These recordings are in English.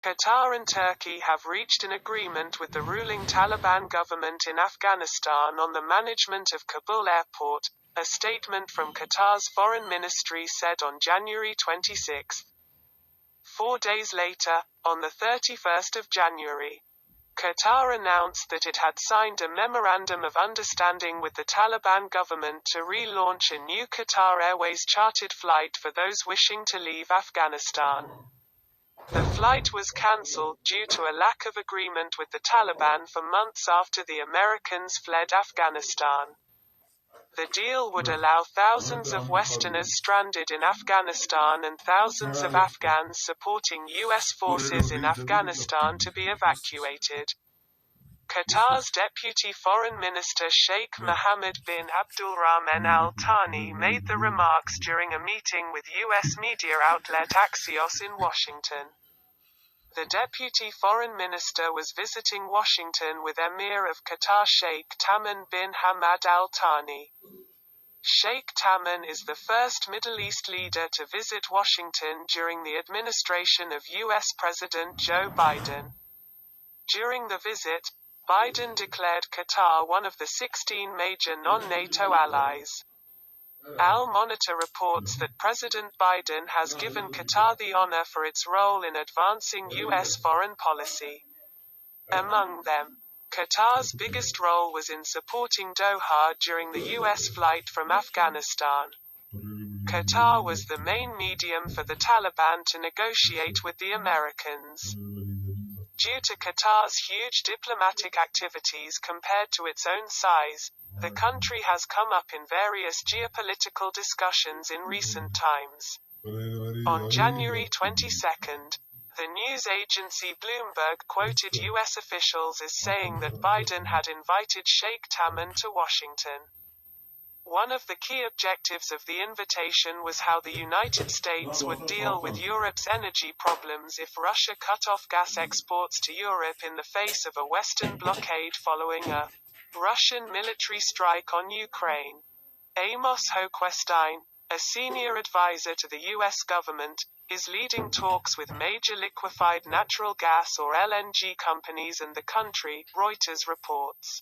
Qatar and Turkey have reached an agreement with the ruling Taliban government in Afghanistan on the management of Kabul airport, a statement from Qatar's foreign ministry said on January 26. 4 days later, on the 31st of January, Qatar announced that it had signed a memorandum of understanding with the Taliban government to relaunch a new Qatar Airways chartered flight for those wishing to leave Afghanistan. The flight was cancelled due to a lack of agreement with the Taliban for months after the Americans fled Afghanistan. The deal would allow thousands of Westerners stranded in Afghanistan and thousands of Afghans supporting U.S. forces in Afghanistan to be evacuated. Qatar's Deputy Foreign Minister Sheikh Mohammed bin Abdulrahman Al Thani made the remarks during a meeting with U.S. media outlet Axios in Washington. The Deputy Foreign Minister was visiting Washington with Emir of Qatar Sheikh Tamim bin Hamad Al Thani. Sheikh Tamim is the first Middle East leader to visit Washington during the administration of U.S. President Joe Biden. During the visit, Biden declared Qatar one of the 16 major non-NATO allies. Al Monitor reports that President Biden has given Qatar the honor for its role in advancing U.S. foreign policy. Among them, Qatar's biggest role was in supporting Doha during the U.S. flight from Afghanistan. Qatar was the main medium for the Taliban to negotiate with the Americans. Due to Qatar's huge diplomatic activities compared to its own size, the country has come up in various geopolitical discussions in recent times. On January 22, the news agency Bloomberg quoted U.S. officials as saying that Biden had invited Sheikh Tamim to Washington. One of the key objectives of the invitation was how the United States would deal with Europe's energy problems if Russia cut off gas exports to Europe in the face of a Western blockade following a Russian military strike on Ukraine. Amos Hochstein, a senior advisor to the U.S. government, is leading talks with major liquefied natural gas or LNG companies and the country, Reuters reports.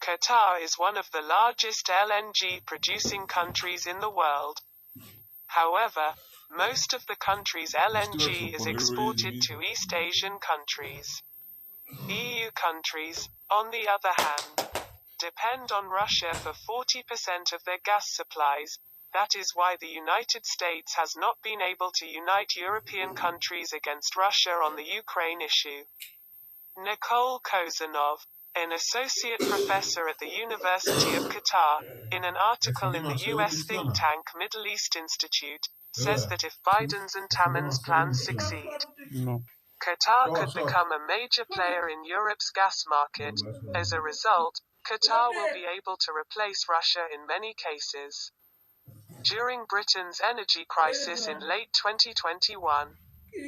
Qatar is one of the largest LNG producing countries in the world. However, most of the country's LNG is exported to East Asian countries. EU countries, on the other hand, depend on Russia for 40% of their gas supplies. That is why the United States has not been able to unite European countries against Russia on the Ukraine issue. Nicole Kozanov, an associate professor at the University of Qatar, in an article in the U.S. think tank Middle East Institute, says that if Biden's and Tamim's plans succeed, Qatar could become a major player in Europe's gas market. As a result, Qatar will be able to replace Russia in many cases. During Britain's energy crisis in late 2021,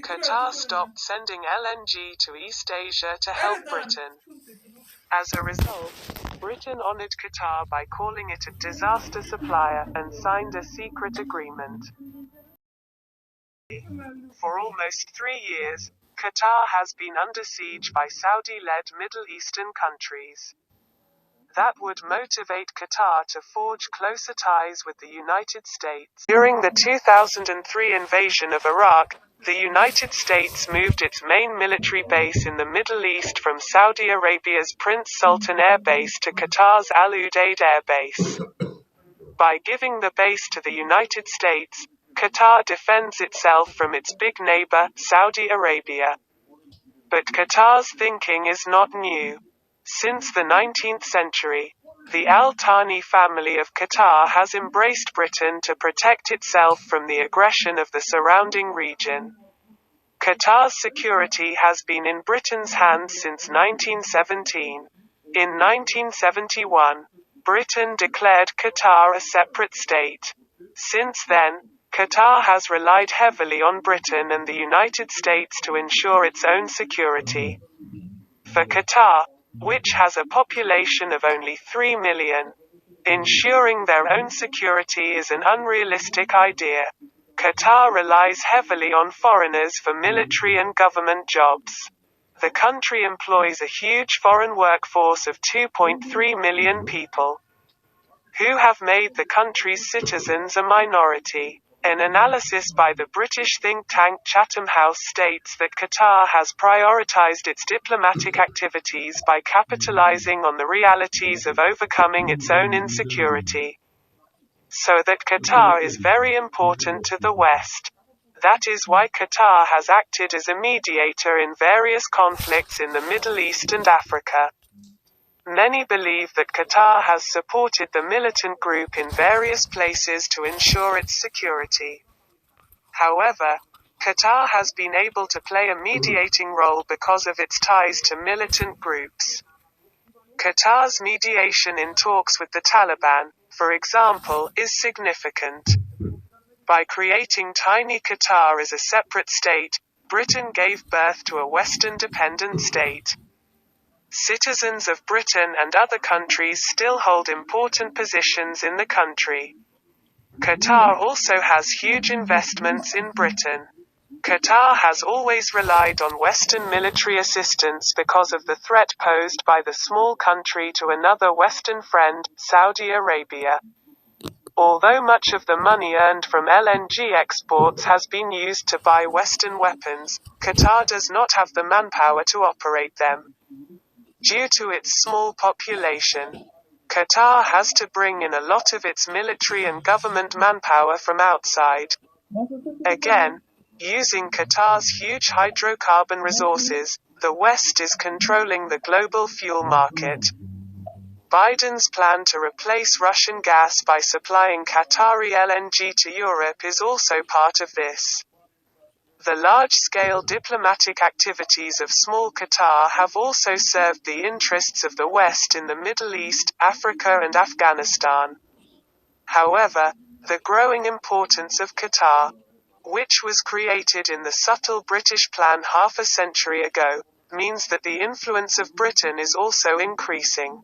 Qatar stopped sending LNG to East Asia to help Britain. As a result, Britain honored Qatar by calling it a disaster supplier and signed a secret agreement. For almost 3 years, Qatar has been under siege by Saudi-led Middle Eastern countries. That would motivate Qatar to forge closer ties with the United States. During the 2003 invasion of Iraq, the United States moved its main military base in the Middle East from Saudi Arabia's Prince Sultan Air Base to Qatar's Al Udeid Air Base. By giving the base to the United States, Qatar defends itself from its big neighbor, Saudi Arabia. But Qatar's thinking is not new. Since the 19th century, the Al Thani family of Qatar has embraced Britain to protect itself from the aggression of the surrounding region. Qatar's security has been in Britain's hands since 1917. In 1971, Britain declared Qatar a separate state. Since then, Qatar has relied heavily on Britain and the United States to ensure its own security. For Qatar, which has a population of only 3 million, ensuring their own security is an unrealistic idea. Qatar relies heavily on foreigners for military and government jobs. The country employs a huge foreign workforce of 2.3 million people, who have made the country's citizens a minority. An analysis by the British think tank Chatham House states that Qatar has prioritized its diplomatic activities by capitalizing on the realities of overcoming its own insecurity. So that Qatar is very important to the West. That is why Qatar has acted as a mediator in various conflicts in the Middle East and Africa. Many believe that Qatar has supported the militant group in various places to ensure its security. However, Qatar has been able to play a mediating role because of its ties to militant groups. Qatar's mediation in talks with the Taliban, for example, is significant. By creating tiny Qatar as a separate state, Britain gave birth to a Western dependent state. Citizens of Britain and other countries still hold important positions in the country. Qatar also has huge investments in Britain. Qatar has always relied on Western military assistance because of the threat posed by the small country to another Western friend, Saudi Arabia. Although much of the money earned from LNG exports has been used to buy Western weapons, Qatar does not have the manpower to operate them. Due to its small population, Qatar has to bring in a lot of its military and government manpower from outside. Again, using Qatar's huge hydrocarbon resources, the West is controlling the global fuel market. Biden's plan to replace Russian gas by supplying Qatari LNG to Europe is also part of this. The large-scale diplomatic activities of small Qatar have also served the interests of the West in the Middle East, Africa and Afghanistan. However, the growing importance of Qatar, which was created in the subtle British plan half a century ago, means that the influence of Britain is also increasing.